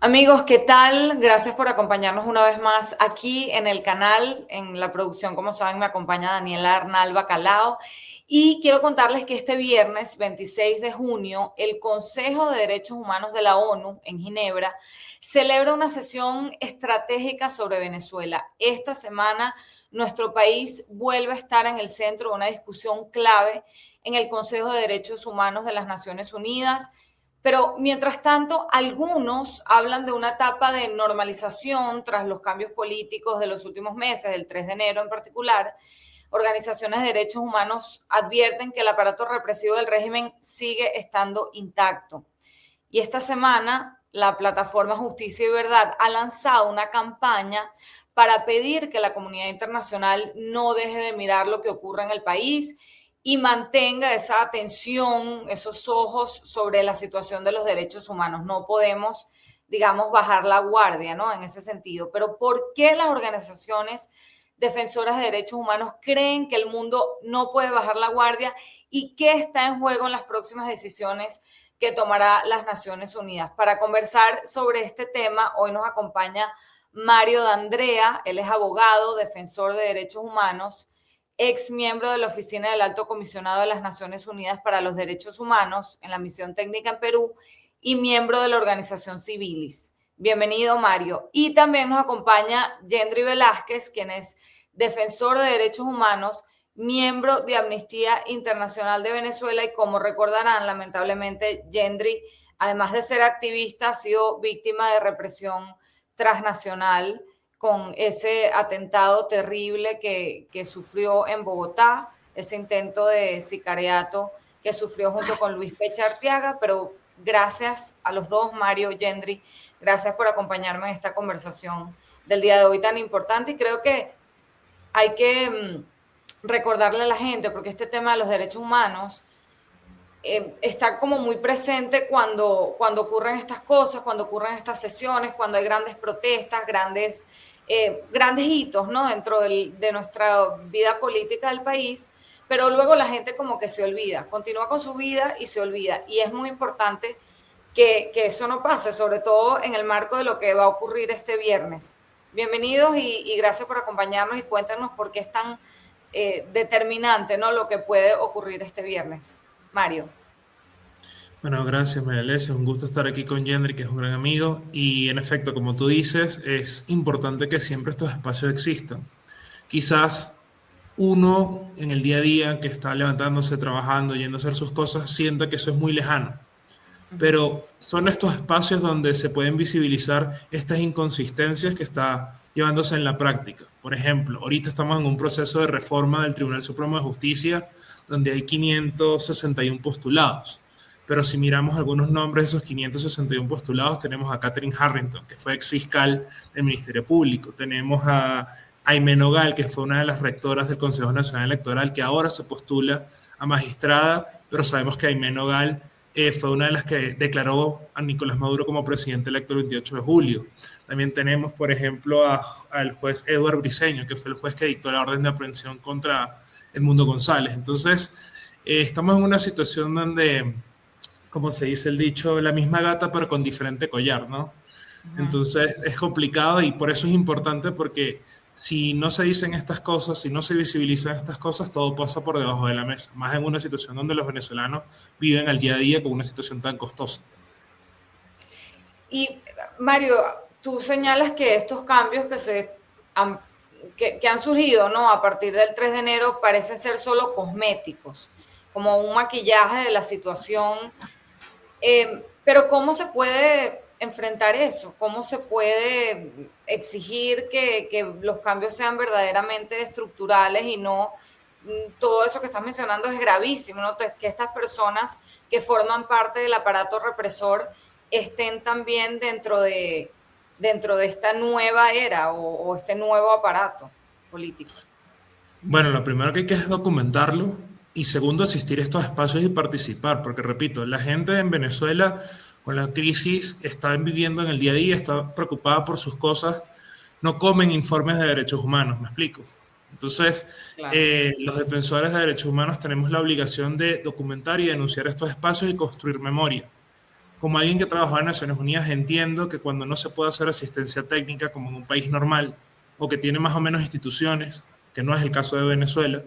Amigos, ¿qué tal? Gracias por acompañarnos una vez más aquí en el canal. En la producción, como saben, me acompaña Daniela Arnal Bacalao. Y quiero contarles que este viernes 26 de junio, el Consejo de Derechos Humanos de la ONU en Ginebra celebra una sesión estratégica sobre Venezuela. Esta semana, nuestro país vuelve a estar en el centro de una discusión clave en el Consejo de Derechos Humanos de las Naciones Unidas. Pero mientras tanto, algunos hablan de una etapa de normalización tras los cambios políticos de los últimos meses, del 3 de enero en particular. Organizaciones de derechos humanos advierten que el aparato represivo del régimen sigue estando intacto. Y esta semana, la plataforma Justicia y Verdad ha lanzado una campaña para pedir que la comunidad internacional no deje de mirar lo que ocurre en el país y mantenga esa atención, esos ojos sobre la situación de los derechos humanos. No podemos, digamos, bajar la guardia, ¿no? En ese sentido. Pero ¿por qué las organizaciones defensoras de derechos humanos creen que el mundo no puede bajar la guardia y qué está en juego en las próximas decisiones que tomará las Naciones Unidas? Para conversar sobre este tema, hoy nos acompaña Mario D'Andrea. Él es abogado, defensor de derechos humanos, ex miembro de la Oficina del Alto Comisionado de las Naciones Unidas para los Derechos Humanos en la Misión Técnica en Perú y miembro de la organización Civilis. Bienvenido, Mario. Y también nos acompaña Yendri Velázquez, quien es defensor de derechos humanos, miembro de Amnistía Internacional de Venezuela y, como recordarán, lamentablemente, Yendri, además de ser activista, ha sido víctima de represión transnacional con ese atentado terrible que sufrió en Bogotá, ese intento de sicariato que sufrió junto con Luis Pecha Arteaga. Pero gracias a los dos, Mario, Yendri, gracias por acompañarme en esta conversación del día de hoy tan importante. Y creo que hay que recordarle a la gente, porque este tema de los derechos humanos está como muy presente cuando ocurren estas cosas, cuando ocurren estas sesiones, cuando hay grandes protestas, grandes hitos, ¿no? Dentro de nuestra vida política del país, pero luego la gente como que se olvida, continúa con su vida y se olvida. Y es muy importante que eso no pase, sobre todo en el marco de lo que va a ocurrir este viernes. Bienvenidos y gracias por acompañarnos y cuéntanos por qué es tan determinante, ¿no?, lo que puede ocurrir este viernes. Mario. Bueno, gracias, María Alesia. Es un gusto estar aquí con Yendri, que es un gran amigo. Y en efecto, como tú dices, es importante que siempre estos espacios existan. Quizás uno en el día a día que está levantándose, trabajando, yendo a hacer sus cosas, sienta que eso es muy lejano. Pero son estos espacios donde se pueden visibilizar estas inconsistencias que está llevándose en la práctica. Por ejemplo, ahorita estamos en un proceso de reforma del Tribunal Supremo de Justicia donde hay 561 postulados. Pero si miramos algunos nombres de esos 561 postulados, tenemos a Catherine Harrington, que fue ex fiscal del Ministerio Público. Tenemos a Aimé Nogal, que fue una de las rectoras del Consejo Nacional Electoral, que ahora se postula a magistrada, pero sabemos que Aimé Nogal fue una de las que declaró a Nicolás Maduro como presidente electo el 28 de julio. También tenemos, por ejemplo, al juez Eduardo Briceño, que fue el juez que dictó la orden de aprehensión contra Edmundo González. Entonces, estamos en una situación donde, como se dice el dicho, la misma gata pero con diferente collar, ¿no? Entonces es complicado y por eso es importante, porque si no se dicen estas cosas, si no se visibilizan estas cosas, todo pasa por debajo de la mesa, más en una situación donde los venezolanos viven al día a día con una situación tan costosa. Y Mario, tú señalas que estos cambios que han surgido, ¿no?, a partir del 3 de enero parecen ser solo cosméticos, como un maquillaje de la situación. Pero ¿cómo se puede enfrentar eso? ¿Cómo se puede exigir que los cambios sean verdaderamente estructurales y no todo eso que estás mencionando es gravísimo, ¿no? Que estas personas que forman parte del aparato represor estén también dentro de esta nueva era o este nuevo aparato político? Bueno, lo primero que hay que es documentarlo y segundo, asistir a estos espacios y participar, porque repito, la gente en Venezuela con la crisis está viviendo en el día a día, está preocupada por sus cosas, no comen informes de derechos humanos, ¿me explico? Entonces, Claro. los defensores de derechos humanos tenemos la obligación de documentar y denunciar estos espacios y construir memoria. como alguien que trabaja en Naciones Unidas, entiendo que cuando no se puede hacer asistencia técnica como en un país normal, o que tiene más o menos instituciones, que no es el caso de Venezuela,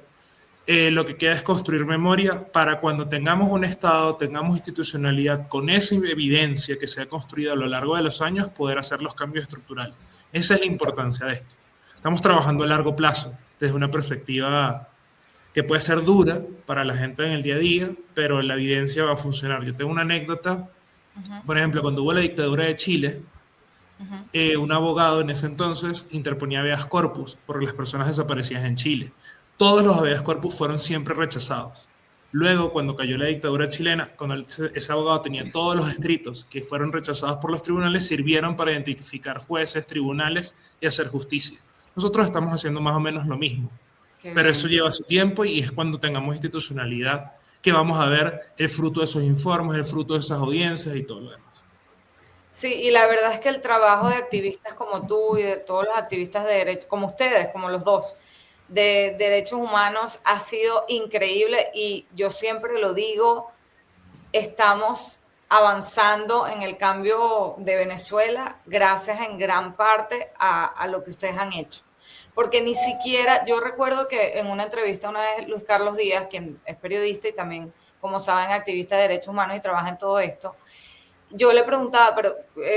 lo que queda es construir memoria para cuando tengamos un Estado, tengamos institucionalidad, con esa evidencia que se ha construido a lo largo de los años, poder hacer los cambios estructurales. Esa es la importancia de esto. Estamos trabajando a largo plazo, desde una perspectiva que puede ser dura para la gente en el día a día, pero la evidencia va a funcionar. Yo tengo una anécdota, por ejemplo, cuando hubo la dictadura de Chile, un abogado en ese entonces interponía habeas corpus por las personas desaparecidas en Chile. Todos los habeas corpus fueron siempre rechazados. Luego, cuando cayó la dictadura chilena, cuando ese abogado tenía todos los escritos que fueron rechazados por los tribunales, sirvieron para identificar jueces, tribunales y hacer justicia. Nosotros estamos haciendo más o menos lo mismo, pero eso lleva su tiempo y es cuando tengamos institucionalidad que vamos a ver el fruto de esos informes, el fruto de esas audiencias y todo lo demás. Sí, y la verdad es que el trabajo de activistas como tú y de todos los activistas de derechos, como ustedes, como los dos, de derechos humanos ha sido increíble y yo siempre lo digo, estamos avanzando en el cambio de Venezuela gracias en gran parte a lo que ustedes han hecho. Porque ni siquiera, yo recuerdo que en una entrevista una vez Luis Carlos Díaz, quien es periodista y también, como saben, activista de derechos humanos y trabaja en todo esto, yo le preguntaba, pero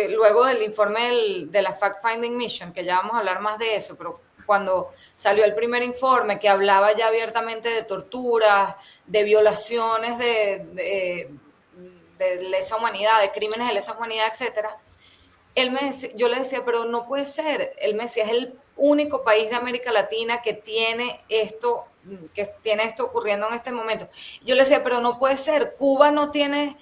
luego del informe de la Fact Finding Mission, que ya vamos a hablar más de eso, pero cuando salió el primer informe que hablaba ya abiertamente de torturas, de violaciones de lesa humanidad, de crímenes de lesa humanidad, etcétera, yo le decía, pero no puede ser. Él me decía, es el único país de América Latina que tiene esto ocurriendo en este momento. Yo le decía, pero no puede ser. Cuba no tiene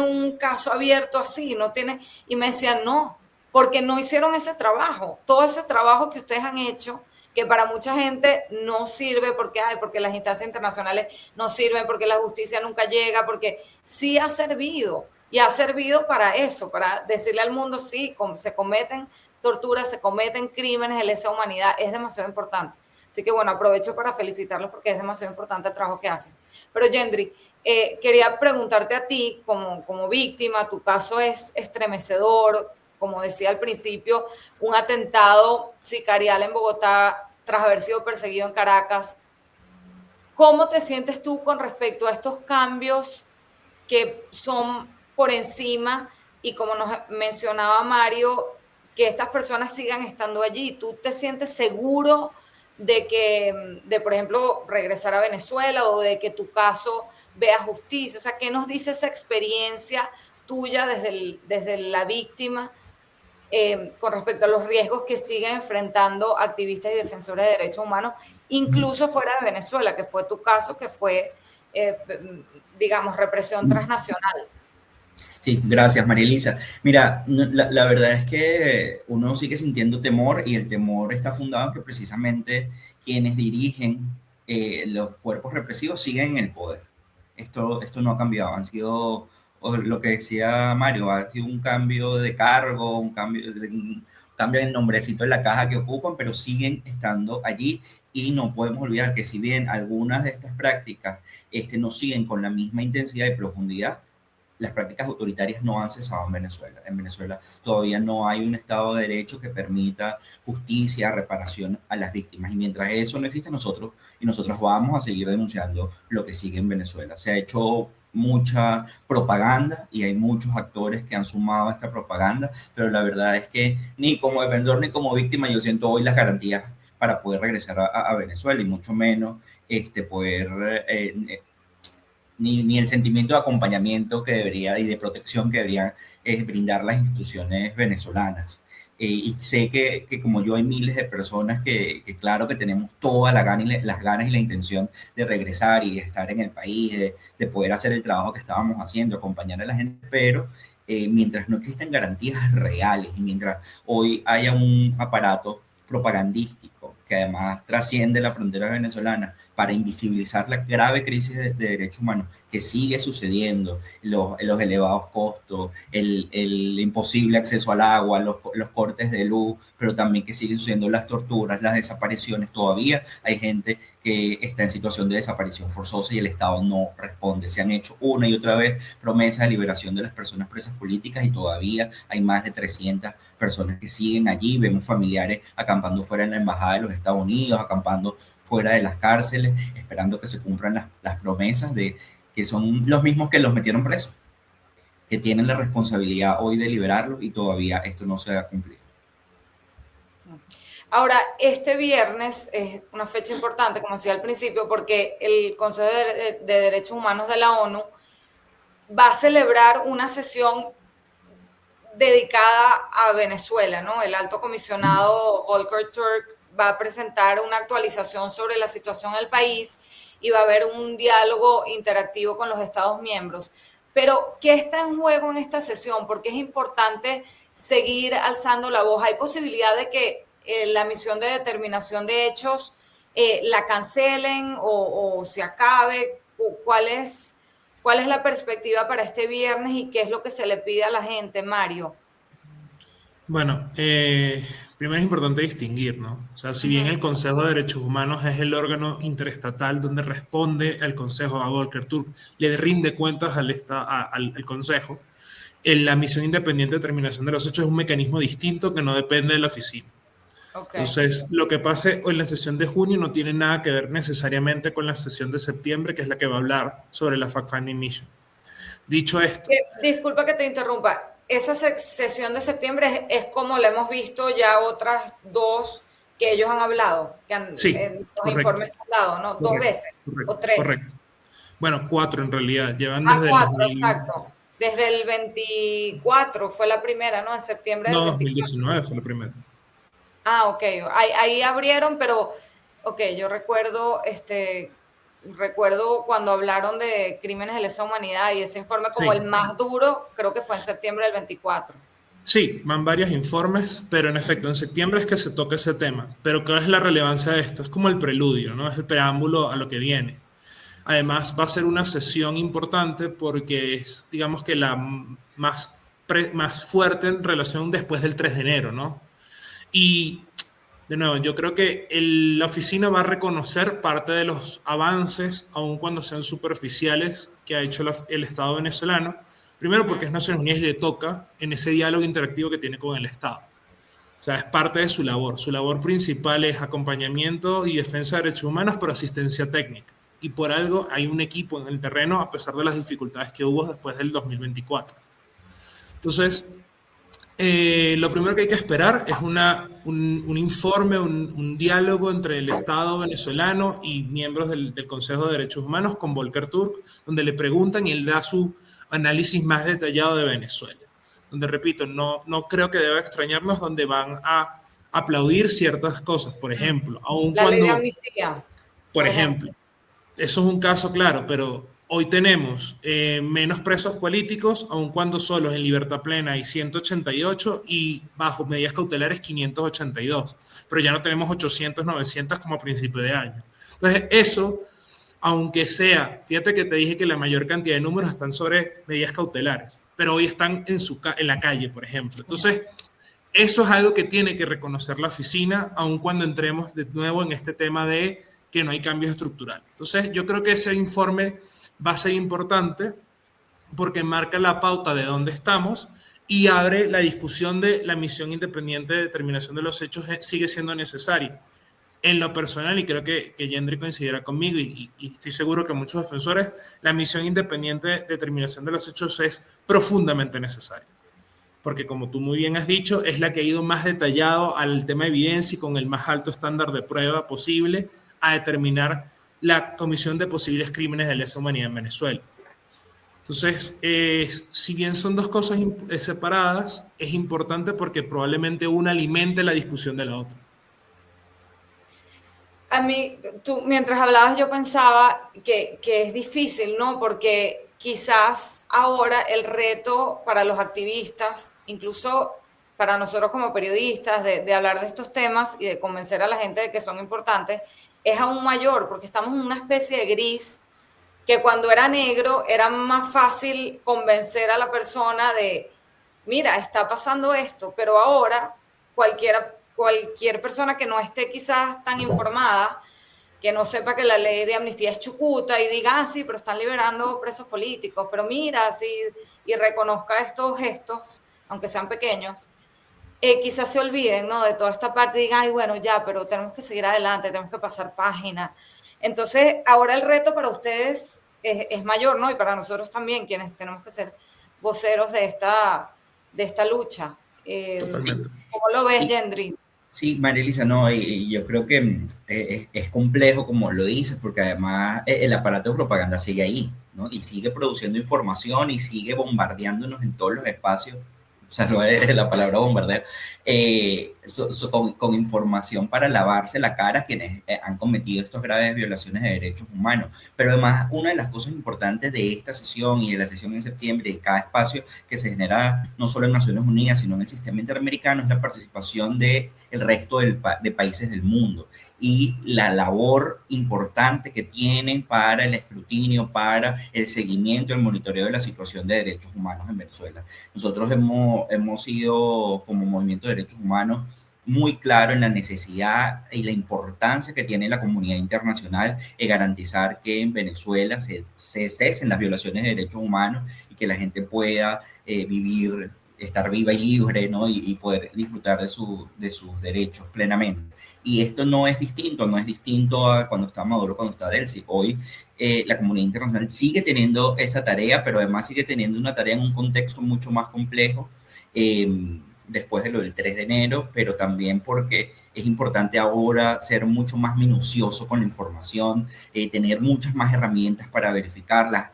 un caso abierto así, no tiene. Y me decía, no, porque no hicieron ese trabajo. Todo ese trabajo que ustedes han hecho, que para mucha gente no sirve porque las instancias internacionales no sirven, porque la justicia nunca llega, porque sí ha servido. Y ha servido para eso, para decirle al mundo, sí, se cometen torturas, se cometen crímenes de lesa humanidad, es demasiado importante. Así que bueno, aprovecho para felicitarlos porque es demasiado importante el trabajo que hacen. Pero Yendri, quería preguntarte a ti, como víctima, tu caso es estremecedor, como decía al principio, un atentado sicarial en Bogotá tras haber sido perseguido en Caracas. ¿Cómo te sientes tú con respecto a estos cambios que son por encima y como nos mencionaba Mario, que estas personas sigan estando allí? ¿Tú te sientes seguro de por ejemplo, regresar a Venezuela o de que tu caso vea justicia? O sea, ¿qué nos dice esa experiencia tuya desde la víctima con respecto a los riesgos que siguen enfrentando activistas y defensores de derechos humanos, incluso fuera de Venezuela, que fue tu caso, que fue, digamos, represión transnacional? Sí, gracias, María Elisa. Mira, la verdad es que uno sigue sintiendo temor y el temor está fundado en que precisamente quienes dirigen los cuerpos represivos siguen en el poder. Esto no ha cambiado, han sido, lo que decía Mario, ha sido un cambio de cargo, un cambio de nombrecito en la caja que ocupan, pero siguen estando allí y no podemos olvidar que si bien algunas de estas prácticas no siguen con la misma intensidad y profundidad, las prácticas autoritarias no han cesado en Venezuela. En Venezuela todavía no hay un Estado de Derecho que permita justicia, reparación a las víctimas. Y mientras eso no existe, nosotros vamos a seguir denunciando lo que sigue en Venezuela. Se ha hecho mucha propaganda y hay muchos actores que han sumado a esta propaganda, pero la verdad es que ni como defensor ni como víctima yo siento hoy las garantías para poder regresar a Venezuela y mucho menos poder... Ni el sentimiento de acompañamiento que debería y de protección que deberían brindar las instituciones venezolanas. Y sé que como yo hay miles de personas que claro que tenemos toda las ganas y la intención de regresar y de estar en el país, de poder hacer el trabajo que estábamos haciendo, acompañar a la gente, pero mientras no existen garantías reales y mientras hoy haya un aparato propagandístico que además trasciende la frontera venezolana, para invisibilizar la grave crisis de derechos humanos que sigue sucediendo, los elevados costos, el imposible acceso al agua, los cortes de luz, pero también que siguen sucediendo las torturas, las desapariciones. Todavía hay gente que está en situación de desaparición forzosa y el Estado no responde. Se han hecho una y otra vez promesas de liberación de las personas presas políticas y todavía hay más de 300 personas que siguen allí. Vemos familiares acampando fuera en la embajada de los Estados Unidos, acampando fuera de las cárceles, esperando que se cumplan las promesas de que son los mismos que los metieron presos, que tienen la responsabilidad hoy de liberarlos y todavía esto no se ha cumplido. Ahora, este viernes es una fecha importante, como decía al principio, porque el Consejo de Derechos Humanos de la ONU va a celebrar una sesión dedicada a Venezuela, ¿no? El alto comisionado Volker Turk va a presentar una actualización sobre la situación del país y va a haber un diálogo interactivo con los Estados miembros. Pero, ¿qué está en juego en esta sesión? Porque es importante seguir alzando la voz. ¿Hay posibilidad de que la misión de determinación de hechos la cancelen o se acabe? ¿Cuál es la perspectiva para este viernes y qué es lo que se le pide a la gente, Mario? Bueno, primero es importante distinguir, ¿no? O sea, si bien el Consejo de Derechos Humanos es el órgano interestatal donde responde el Consejo a Volker Turk, le rinde cuentas al Consejo, la misión independiente de determinación de los hechos es un mecanismo distinto que no depende de la oficina. Okay. Entonces, lo que pase en la sesión de junio no tiene nada que ver necesariamente con la sesión de septiembre, que es la que va a hablar sobre la Fact-Finding Mission. Dicho esto... Disculpa que te interrumpa. Esa sesión de septiembre es como la hemos visto ya otras dos que ellos han hablado, que han, sí, en los informes que han dado, ¿no? Correcto, 2 veces o 3. Correcto. Bueno, 4 en realidad. Llevan desde 4, exacto. Desde el 24 fue la primera, ¿no? En septiembre del 2019 fue la primera. Ah, ok. Ahí abrieron, pero, ok, yo recuerdo, recuerdo cuando hablaron de crímenes de lesa humanidad y ese informe como el más duro, creo que fue en septiembre del 24. Sí, van varios informes, pero en efecto, en septiembre es que se toca ese tema. Pero ¿cuál es la relevancia de esto? Es como el preludio, ¿no? Es el preámbulo a lo que viene. Además, va a ser una sesión importante porque es, digamos que la más fuerte en relación después del 3 de enero, ¿no? Y, de nuevo, yo creo que la oficina va a reconocer parte de los avances, aun cuando sean superficiales, que ha hecho el Estado venezolano. Primero porque es Naciones Unidas y le toca en ese diálogo interactivo que tiene con el Estado. O sea, es parte de su labor. Su labor principal es acompañamiento y defensa de derechos humanos por asistencia técnica. Y por algo hay un equipo en el terreno a pesar de las dificultades que hubo después del 2024. Entonces, lo primero que hay que esperar es un informe, un diálogo entre el Estado venezolano y miembros del Consejo de Derechos Humanos con Volker Turk, donde le preguntan y él da su análisis más detallado de Venezuela. Donde, repito, no creo que deba extrañarnos, donde van a aplaudir ciertas cosas. Por ejemplo, aun la ley de amnistía. Por ejemplo, eso es un caso claro, pero hoy tenemos menos presos políticos, aun cuando solos en libertad plena hay 188 y bajo medidas cautelares 582. Pero ya no tenemos 800, 900 como a principio de año. Entonces, eso, aunque sea, fíjate que te dije que la mayor cantidad de números están sobre medidas cautelares, pero hoy están en la calle, por ejemplo. Entonces, eso es algo que tiene que reconocer la oficina, aun cuando entremos de nuevo en este tema de que no hay cambios estructurales. Entonces, yo creo que ese informe va a ser importante porque marca la pauta de dónde estamos y abre la discusión de la misión independiente de determinación de los hechos sigue siendo necesaria. En lo personal, y creo que Yendri coincidirá conmigo, y estoy seguro que muchos defensores, la misión independiente de determinación de los hechos es profundamente necesaria. Porque como tú muy bien has dicho, es la que ha ido más detallado al tema de evidencia y con el más alto estándar de prueba posible a determinar la comisión de posibles crímenes de lesa humanidad en Venezuela. Entonces, si bien son dos cosas separadas, es importante porque probablemente una alimente la discusión de la otra. A mí, mientras hablabas, yo pensaba que es difícil, ¿no? Porque quizás ahora el reto para los activistas, incluso para nosotros como periodistas, de hablar de estos temas y de convencer a la gente de que son importantes, es aún mayor, porque estamos en una especie de gris que cuando era negro era más fácil convencer a la persona de, mira, está pasando esto, pero ahora cualquier persona que no esté quizás tan informada, que no sepa que la ley de amnistía es chucuta y diga, ah, sí, pero están liberando presos políticos, pero mira, sí, y reconozca estos gestos, aunque sean pequeños, quizás se olviden, ¿no? De toda esta parte y digan, ay, bueno, ya, pero tenemos que seguir adelante, tenemos que pasar página. Entonces, ahora el reto para ustedes es mayor, ¿no? Y para nosotros también, quienes tenemos que ser voceros de esta lucha. Totalmente. ¿Cómo lo ves, Gendry? Sí, María Elisa, no, y yo creo que es complejo como lo dices, porque además el aparato de propaganda sigue ahí, ¿no? Y sigue produciendo información y sigue bombardeándonos en todos los espacios, o sea, no es la palabra bombardeo, con información para lavarse la cara a quienes han cometido estas graves violaciones de derechos humanos. Pero además, una de las cosas importantes de esta sesión y de la sesión en septiembre y de cada espacio que se genera no solo en Naciones Unidas, sino en el sistema interamericano, es la participación del resto de países del mundo y la labor importante que tienen para el escrutinio, para el seguimiento, el monitoreo de la situación de derechos humanos en Venezuela. Nosotros hemos sido, como Movimiento de Derechos Humanos, muy claro en la necesidad y la importancia que tiene la comunidad internacional en garantizar que en Venezuela se cesen las violaciones de derechos humanos y que la gente pueda vivir, estar viva y libre, ¿no? Y poder disfrutar de sus derechos plenamente. Y esto no es distinto a cuando está Maduro, cuando está Delcy. Hoy la comunidad internacional sigue teniendo esa tarea, pero además sigue teniendo una tarea en un contexto mucho más complejo después de lo del 3 de enero, pero también porque es importante ahora ser mucho más minucioso con la información, tener muchas más herramientas para verificarlas.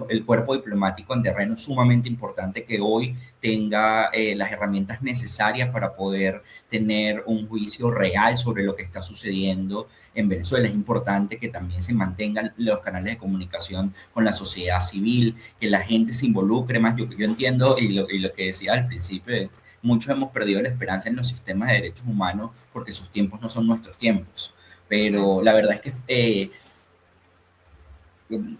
El cuerpo diplomático en terreno es sumamente importante que hoy tenga las herramientas necesarias para poder tener un juicio real sobre lo que está sucediendo en Venezuela. Es importante que también se mantengan los canales de comunicación con la sociedad civil, que la gente se involucre más. Yo entiendo, y lo que decía al principio, muchos hemos perdido la esperanza en los sistemas de derechos humanos porque sus tiempos no son nuestros tiempos. Pero la verdad es que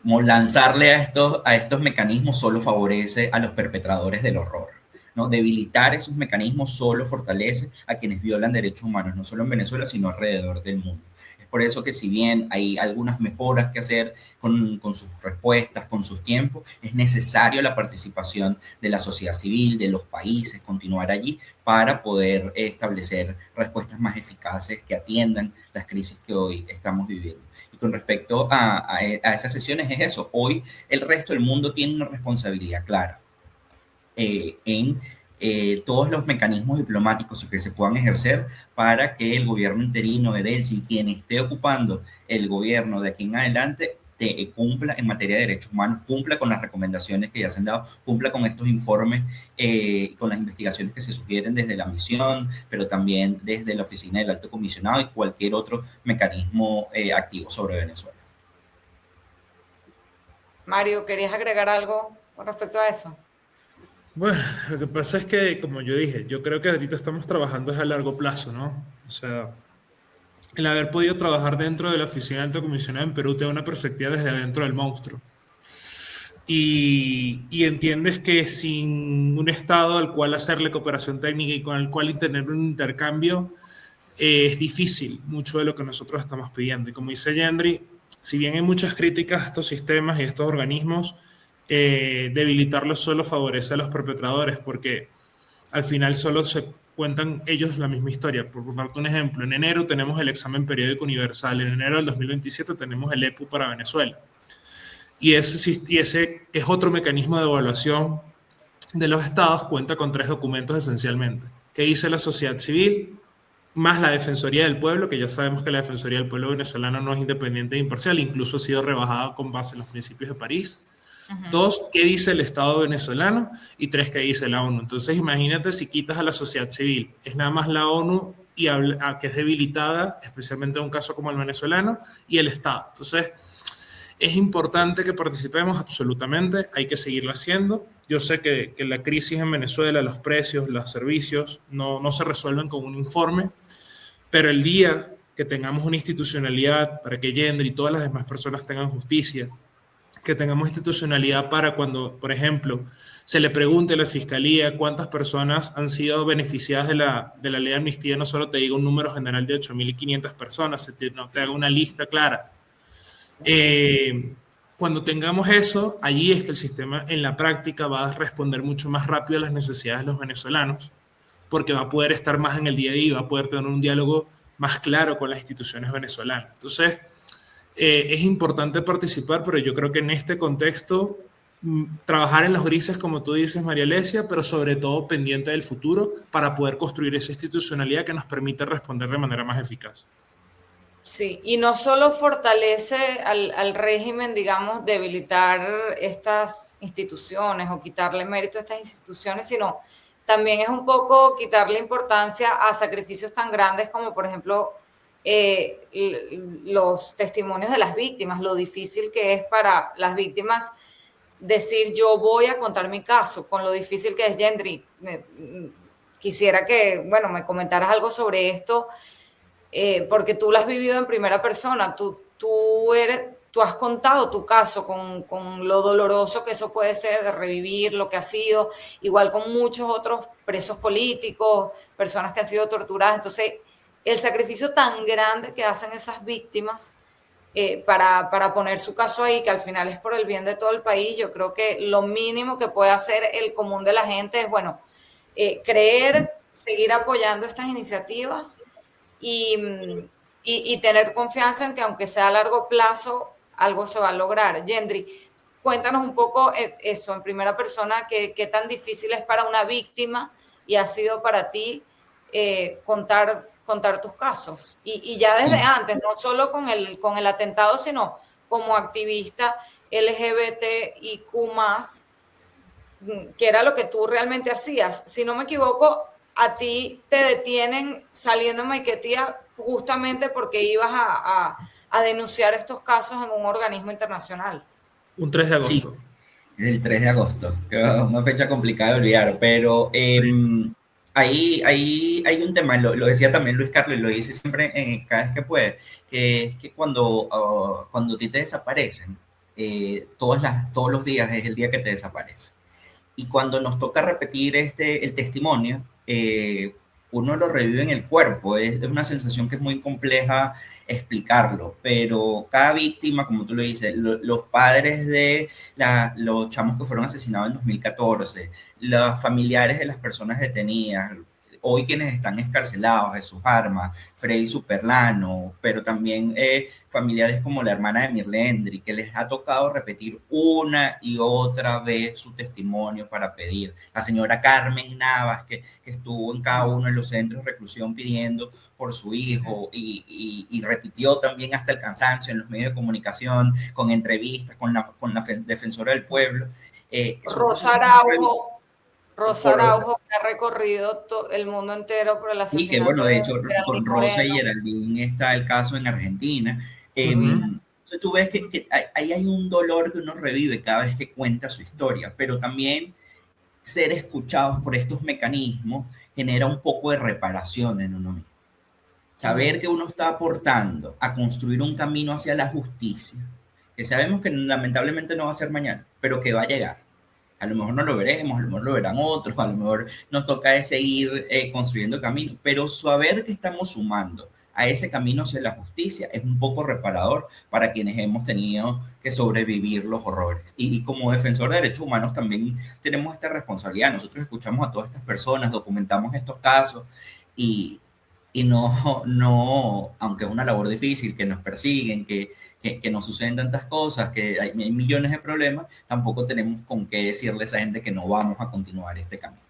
lanzarle a estos mecanismos solo favorece a los perpetradores del horror, ¿no? Debilitar esos mecanismos solo fortalece a quienes violan derechos humanos, no solo en Venezuela, sino alrededor del mundo. Es por eso que si bien hay algunas mejoras que hacer con sus respuestas, con sus tiempos, es necesario la participación de la sociedad civil, de los países, continuar allí para poder establecer respuestas más eficaces que atiendan las crisis que hoy estamos viviendo. Y con respecto a esas sesiones es eso. Hoy el resto del mundo tiene una responsabilidad clara en todos los mecanismos diplomáticos que se puedan ejercer para que el gobierno interino de Delcy, quien esté ocupando el gobierno de aquí en adelante, cumpla en materia de derechos humanos, cumpla con las recomendaciones que ya se han dado, cumpla con estos informes, con las investigaciones que se sugieren desde la misión, pero también desde la oficina del alto comisionado y cualquier otro mecanismo activo sobre Venezuela. Mario, ¿querías agregar algo con respecto a eso? Bueno, lo que pasa es que, como yo dije, yo creo que ahorita estamos trabajando a largo plazo, ¿no? O sea, el haber podido trabajar dentro de la oficina del alto comisionado en Perú te da una perspectiva desde adentro del monstruo. Y entiendes que sin un Estado al cual hacerle cooperación técnica y con el cual tener un intercambio, es difícil mucho de lo que nosotros estamos pidiendo. Y como dice Gendry, si bien hay muchas críticas a estos sistemas y a estos organismos, debilitarlos solo favorece a los perpetradores porque al final solo se cuentan ellos la misma historia. Por darte un ejemplo, en enero tenemos el examen periódico universal, en enero del 2027 tenemos el EPU para Venezuela. Y ese que es otro mecanismo de evaluación de los estados, cuenta con 3 documentos esencialmente, que dice la sociedad civil, más la Defensoría del Pueblo, que ya sabemos que la Defensoría del Pueblo venezolano no es independiente e imparcial, incluso ha sido rebajada con base en los principios de París. 2, ¿qué dice el Estado venezolano? Y 3, ¿qué dice la ONU? Entonces imagínate si quitas a la sociedad civil, es nada más la ONU y que es debilitada, especialmente en un caso como el venezolano, y el Estado. Entonces es importante que participemos absolutamente, hay que seguirlo haciendo. Yo sé que la crisis en Venezuela, los precios, los servicios, no se resuelven con un informe, pero el día que tengamos una institucionalidad para que Yendri y todas las demás personas tengan justicia, que tengamos institucionalidad para cuando, por ejemplo, se le pregunte a la Fiscalía cuántas personas han sido beneficiadas de la ley de amnistía, no solo te diga un número general de 8.500 personas, no te haga una lista clara. Cuando tengamos eso, allí es que el sistema en la práctica va a responder mucho más rápido a las necesidades de los venezolanos, porque va a poder estar más en el día a día, va a poder tener un diálogo más claro con las instituciones venezolanas. Entonces, es importante participar, pero yo creo que en este contexto, trabajar en los grises, como tú dices, María Alesia, pero sobre todo pendiente del futuro para poder construir esa institucionalidad que nos permite responder de manera más eficaz. Sí, y no solo fortalece al régimen, digamos, debilitar estas instituciones o quitarle mérito a estas instituciones, sino también es un poco quitarle importancia a sacrificios tan grandes como, por ejemplo, los testimonios de las víctimas, lo difícil que es para las víctimas decir yo voy a contar mi caso, con lo difícil que es. Yendri, quisiera que, bueno, me comentaras algo sobre esto, porque tú lo has vivido en primera persona, tú has contado tu caso con lo doloroso que eso puede ser de revivir lo que ha sido, igual con muchos otros presos políticos, personas que han sido torturadas. Entonces, el sacrificio tan grande que hacen esas víctimas para poner su caso ahí, que al final es por el bien de todo el país, yo creo que lo mínimo que puede hacer el común de la gente es, bueno, creer, seguir apoyando estas iniciativas y tener confianza en que aunque sea a largo plazo, algo se va a lograr. Yendri, cuéntanos un poco eso en primera persona, qué tan difícil es para una víctima y ha sido para ti contar tus casos. Y ya desde antes, no solo con el atentado, sino como activista LGBTIQ+, que era lo que tú realmente hacías. Si no me equivoco, a ti te detienen saliendo en Maiquetía justamente porque ibas a denunciar estos casos en un organismo internacional. Un 3 de agosto. Sí, el 3 de agosto, que es una fecha complicada de olvidar, pero ahí hay un tema, lo decía también Luis Carlos, y lo dice siempre cada vez que puede, que es que cuando a ti te desaparecen, todos los días es el día que te desaparece. Y cuando nos toca repetir el testimonio, uno lo revive en el cuerpo. Es una sensación que es muy compleja explicarlo, pero cada víctima, como tú lo dices, los padres de los chamos que fueron asesinados en 2014, los familiares de las personas detenidas, hoy quienes están escarcelados, Jesús Armas, Freddy Superlano, pero también familiares como la hermana de Mirlendri, que les ha tocado repetir una y otra vez su testimonio para pedir. La señora Carmen Navas, que estuvo en cada uno de los centros de reclusión pidiendo por su hijo y repitió también hasta el cansancio en los medios de comunicación, con entrevistas, con la defensora del pueblo. Rosa Araujo, que ha recorrido el mundo entero por el asesinato. Y que bueno, de hecho, con Rosa y Geraldine está el caso en Argentina. Entonces tú ves que ahí hay un dolor que uno revive cada vez que cuenta su historia, pero también ser escuchados por estos mecanismos genera un poco de reparación en uno mismo. Saber que uno está aportando a construir un camino hacia la justicia, que sabemos que lamentablemente no va a ser mañana, pero que va a llegar. A lo mejor no lo veremos, a lo mejor lo verán otros, a lo mejor nos toca seguir construyendo camino, pero saber que estamos sumando a ese camino hacia la justicia es un poco reparador para quienes hemos tenido que sobrevivir los horrores. Y como defensor de derechos humanos también tenemos esta responsabilidad. Nosotros escuchamos a todas estas personas, documentamos estos casos y no, aunque es una labor difícil, que nos persiguen, que nos suceden tantas cosas, que hay millones de problemas, tampoco tenemos con qué decirle a esa gente que no vamos a continuar este camino.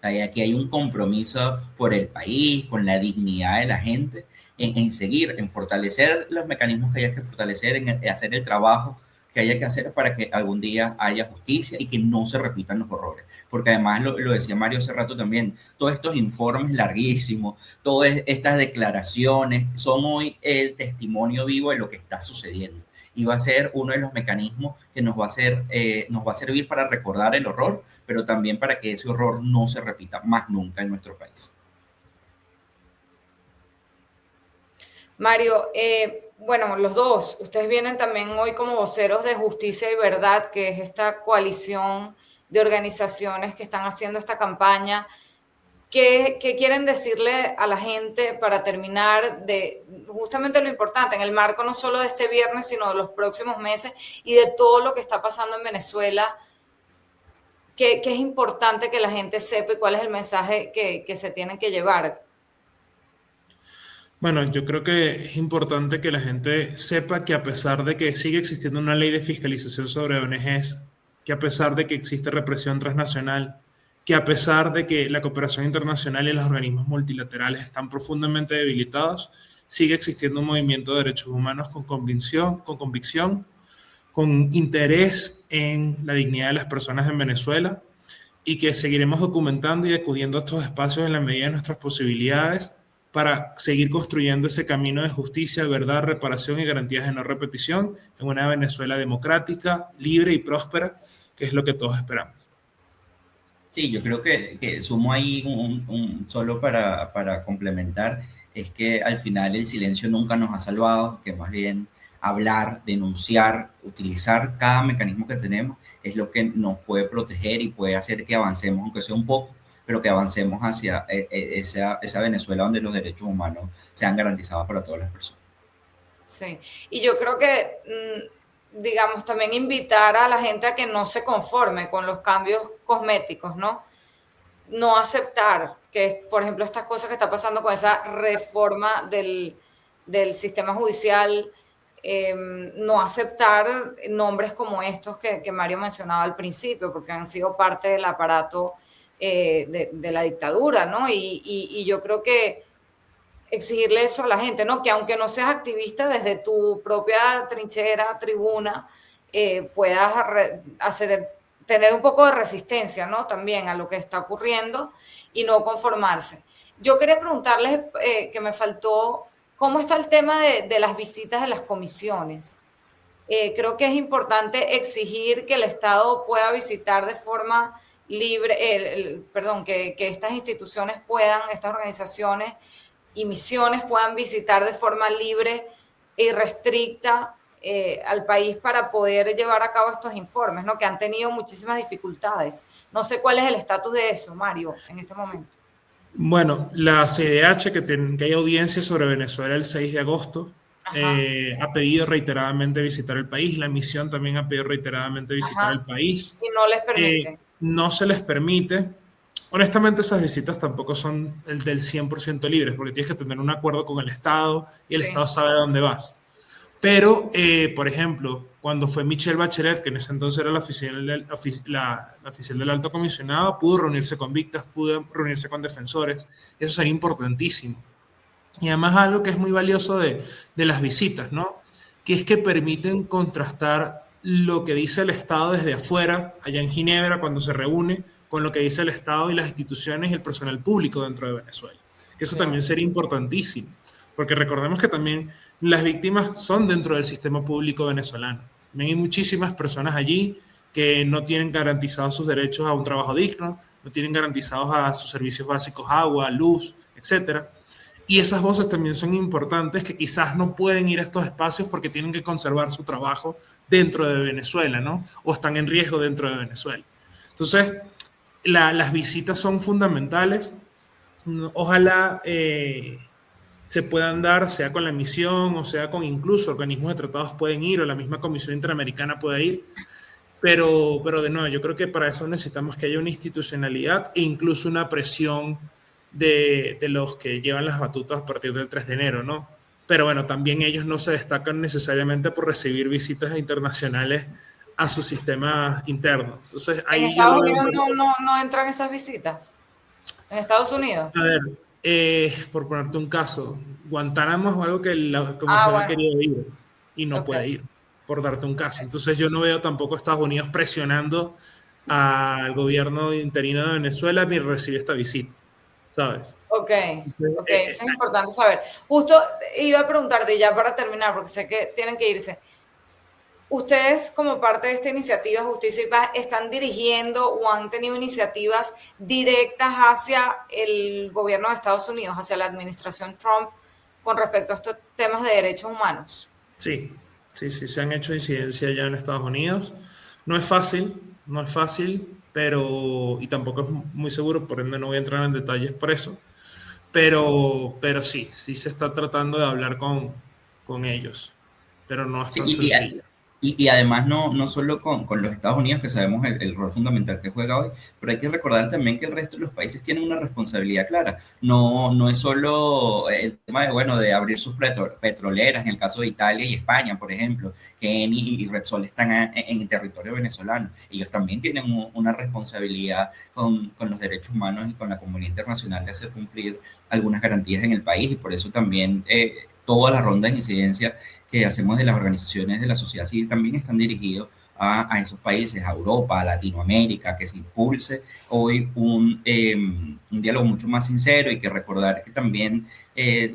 Aquí hay un compromiso por el país, con la dignidad de la gente, en seguir, en fortalecer los mecanismos que haya que fortalecer, en hacer el trabajo que haya que hacer para que algún día haya justicia y que no se repitan los horrores. Porque además, lo decía Mario hace rato también, todos estos informes larguísimos, todas estas declaraciones son hoy el testimonio vivo de lo que está sucediendo. Y va a ser uno de los mecanismos que nos va a servir para recordar el horror, pero también para que ese horror no se repita más nunca en nuestro país. Mario, bueno, los dos, ustedes vienen también hoy como voceros de Justicia y Verdad, que es esta coalición de organizaciones que están haciendo esta campaña. ¿Qué quieren decirle a la gente para terminar de justamente lo importante, en el marco no solo de este viernes, sino de los próximos meses y de todo lo que está pasando en Venezuela? ¿Qué es importante que la gente sepa y cuál es el mensaje que se tienen que llevar? Bueno, yo creo que es importante que la gente sepa que a pesar de que sigue existiendo una ley de fiscalización sobre ONGs, que a pesar de que existe represión transnacional, que a pesar de que la cooperación internacional y los organismos multilaterales están profundamente debilitados, sigue existiendo un movimiento de derechos humanos con interés en la dignidad de las personas en Venezuela y que seguiremos documentando y acudiendo a estos espacios en la medida de nuestras posibilidades para seguir construyendo ese camino de justicia, verdad, reparación y garantías de no repetición en una Venezuela democrática, libre y próspera, que es lo que todos esperamos. Sí, yo creo que sumo ahí solo para complementar, es que al final el silencio nunca nos ha salvado, que más bien hablar, denunciar, utilizar cada mecanismo que tenemos es lo que nos puede proteger y puede hacer que avancemos, aunque sea un poco, pero que avancemos hacia esa Venezuela donde los derechos humanos sean garantizados para todas las personas. Sí, y yo creo que, digamos, también invitar a la gente a que no se conforme con los cambios cosméticos, ¿no? No aceptar que, por ejemplo, estas cosas que está pasando con esa reforma del sistema judicial, no aceptar nombres como estos que Mario mencionaba al principio, porque han sido parte del aparato de la dictadura, ¿no? Y yo creo que exigirle eso a la gente, ¿no? Que aunque no seas activista desde tu propia trinchera, tribuna, puedas tener un poco de resistencia, ¿no? También a lo que está ocurriendo y no conformarse. Yo quería preguntarles, que me faltó, ¿cómo está el tema de las visitas de las comisiones? Creo que es importante exigir que el Estado pueda visitar de forma libre, perdón, que estas instituciones puedan, estas organizaciones y misiones puedan visitar de forma libre e irrestricta al país para poder llevar a cabo estos informes, ¿no? Que han tenido muchísimas dificultades. No sé cuál es el estatus de eso, Mario, en este momento. Bueno, la CDH, que hay audiencia sobre Venezuela el 6 de agosto, Ajá, ha pedido reiteradamente visitar el país. La misión también ha pedido reiteradamente visitar el ajá. país. Y no les permiten. No se les permite. Honestamente, esas visitas tampoco son el del 100% libres, porque tienes que tener un acuerdo con el Estado y el Sí, Estado sabe a dónde vas. Pero, por ejemplo, cuando fue Michelle Bachelet, que en ese entonces era la oficial del alto comisionado, pudo reunirse con víctimas, pudo reunirse con defensores. Eso sería importantísimo. Y además algo que es muy valioso de las visitas, ¿no? Que es que permiten contrastar lo que dice el Estado desde afuera, allá en Ginebra, cuando se reúne, con lo que dice el Estado y las instituciones y el personal público dentro de Venezuela. Que eso sí, también sería importantísimo, porque recordemos que también las víctimas son dentro del sistema público venezolano. También hay muchísimas personas allí que no tienen garantizados sus derechos a un trabajo digno, no tienen garantizados a sus servicios básicos, agua, luz, etcétera. Y esas voces también son importantes que quizás no pueden ir a estos espacios porque tienen que conservar su trabajo dentro de Venezuela, ¿no? O están en riesgo dentro de Venezuela. Entonces, las visitas son fundamentales. Ojalá se puedan dar, sea con la misión o sea con incluso organismos de tratados pueden ir o la misma Comisión Interamericana puede ir. Pero de nuevo, yo creo que para eso necesitamos que haya una institucionalidad e incluso una presión de los que llevan las batutas a partir del 3 de enero, ¿no? Pero bueno, también ellos no se destacan necesariamente por recibir visitas internacionales a su sistema interno. Entonces en ahí yo lo Estados veo un Unidos poco. no entran esas visitas. En Estados Unidos. A ver, por ponerte un caso, Guantánamo es algo que la Ah, comisión ha bueno, querido ir y no ok. puede ir, por darte un caso. Entonces yo no veo tampoco a Estados Unidos presionando al gobierno interino de Venezuela ni recibe esta visita, ¿sabes? Ok, Entonces, ok, eso es importante saber. Justo iba a preguntarte ya para terminar, porque sé que tienen que irse. Ustedes, como parte de esta iniciativa Justicia y Paz, están dirigiendo o han tenido iniciativas directas hacia el gobierno de Estados Unidos, hacia la administración Trump, con respecto a estos temas de derechos humanos. Sí, sí, sí, se han hecho incidencia ya en Estados Unidos. No es fácil, no es fácil, pero, y tampoco es muy seguro, por ende no voy a entrar en detalles por eso, pero sí, sí se está tratando de hablar con ellos, pero no es Sí, tan sencillo. y además no solo con los Estados Unidos, que sabemos el rol fundamental que juega hoy, pero hay que recordar también que el resto de los países tienen una responsabilidad clara. No es solo el tema de, bueno, de abrir sus petroleras, en el caso de Italia y España, por ejemplo, que Eni y Repsol están en territorio venezolano. Ellos también tienen una responsabilidad con los derechos humanos y con la comunidad internacional de hacer cumplir algunas garantías en el país, y por eso también todas las rondas de incidencia que hacemos de las organizaciones de la sociedad civil también están dirigidos a esos países, a Europa, a Latinoamérica, que se impulse hoy un diálogo mucho más sincero, y que recordar que también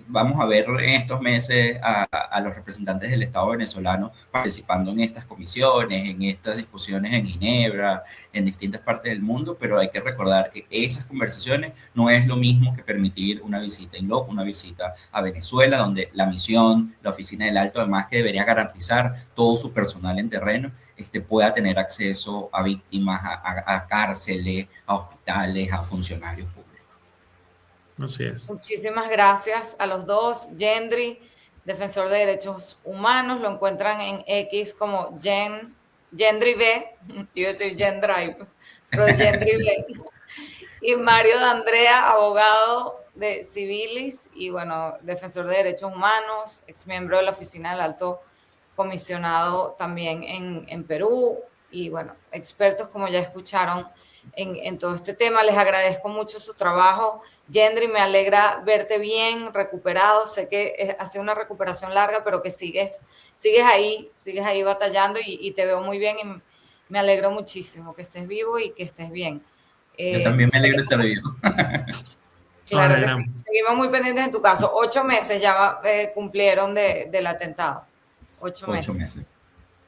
vamos a ver en estos meses a los representantes del Estado venezolano participando en estas comisiones, en estas discusiones en Ginebra, en distintas partes del mundo, pero hay que recordar que esas conversaciones no es lo mismo que permitir una visita in loco, una visita a Venezuela, donde la misión, la oficina del alto, además que debería garantizar todo su personal en terreno, pueda tener acceso a víctimas, a cárceles, a hospitales, a funcionarios públicos. Así es. Muchísimas gracias a los dos. Yendri, defensor de derechos humanos, lo encuentran en X como Yendri B, iba a decir Yendrive, pero Yendri B. Y Mario D'Andrea, abogado de Civilis y, bueno, defensor de derechos humanos, ex miembro de la Oficina del Alto Comisionado también en Perú, y, bueno, expertos, como ya escucharon, en todo este tema. Les agradezco mucho su trabajo. Yendri, me alegra verte bien, recuperado. Sé que ha sido una recuperación larga, pero que sigues ahí batallando, y te veo muy bien, y me alegro muchísimo que estés vivo y que estés bien. Yo también me alegro de estar vivo. Nos Claro que sí. alegramos. Seguimos muy pendientes en tu caso. 8 meses ya cumplieron del atentado. 8 8 meses. meses.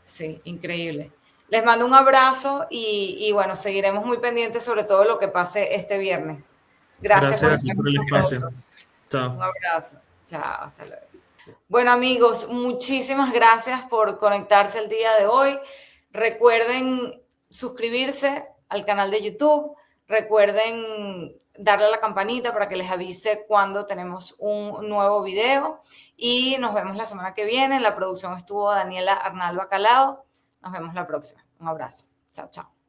Sí, increíble. Les mando un abrazo, y bueno, seguiremos muy pendientes sobre todo lo que pase este viernes. Gracias Gracias por a ti estar por el con espacio. nosotros. Un Chao. abrazo. Chao, hasta luego. Bueno, amigos, muchísimas gracias por conectarse el día de hoy. Recuerden suscribirse al canal de YouTube. Recuerden darle a la campanita para que les avise cuando tenemos un nuevo video. Y nos vemos la semana que viene. En la producción estuvo Daniela Arnal Bacalao. Nos vemos la próxima. Un abrazo. Chao, chao.